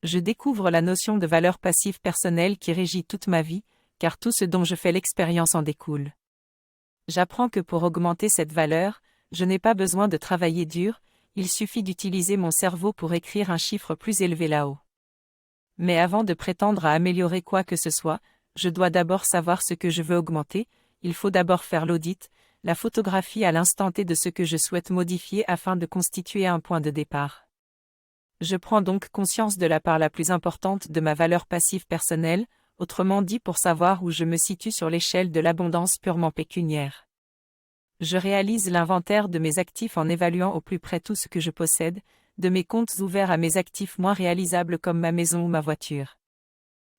Je découvre la notion de valeur passive personnelle qui régit toute ma vie, car tout ce dont je fais l'expérience en découle. J'apprends que pour augmenter cette valeur, je n'ai pas besoin de travailler dur, il suffit d'utiliser mon cerveau pour écrire un chiffre plus élevé là-haut. Mais avant de prétendre à améliorer quoi que ce soit, je dois d'abord savoir ce que je veux augmenter, il faut d'abord faire l'audit, la photographie à l'instant T de ce que je souhaite modifier afin de constituer un point de départ. Je prends donc conscience de la part la plus importante de ma valeur passive personnelle, autrement dit pour savoir où je me situe sur l'échelle de l'abondance purement pécuniaire. Je réalise l'inventaire de mes actifs en évaluant au plus près tout ce que je possède, de mes comptes ouverts à mes actifs moins réalisables comme ma maison ou ma voiture.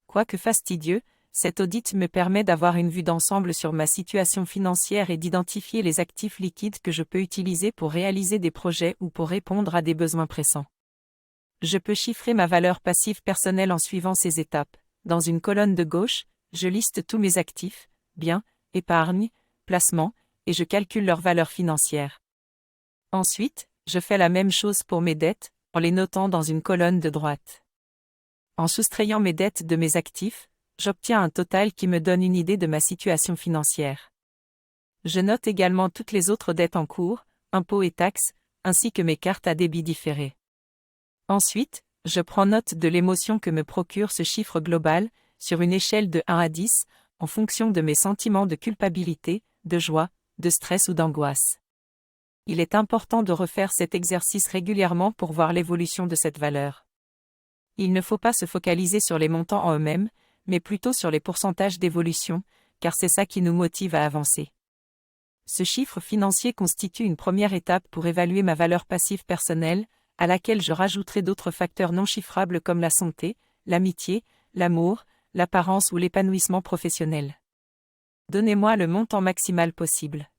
Quoique fastidieux, cet audit me permet d'avoir une vue d'ensemble sur ma situation financière et d'identifier les actifs liquides que je peux utiliser pour réaliser des projets ou pour répondre à des besoins pressants. Je peux chiffrer ma valeur passive personnelle en suivant ces étapes. Dans une colonne de gauche, je liste tous mes actifs, biens, épargne, placements, et je calcule leur valeur financière. Ensuite, je fais la même chose pour mes dettes, en les notant dans une colonne de droite. En soustrayant mes dettes de mes actifs, j'obtiens un total qui me donne une idée de ma situation financière. Je note également toutes les autres dettes en cours, impôts et taxes, ainsi que mes cartes à débit différées. Ensuite, je prends note de l'émotion que me procure ce chiffre global, sur une échelle de 1 à 10, en fonction de mes sentiments de culpabilité, de joie, de stress ou d'angoisse. Il est important de refaire cet exercice régulièrement pour voir l'évolution de cette valeur. Il ne faut pas se focaliser sur les montants en eux-mêmes, mais plutôt sur les pourcentages d'évolution, car c'est ça qui nous motive à avancer. Ce chiffre financier constitue une première étape pour évaluer ma valeur passive personnelle, à laquelle je rajouterai d'autres facteurs non chiffrables comme la santé, l'amitié, l'amour, l'apparence ou l'épanouissement professionnel. Donnez-moi le montant maximal possible.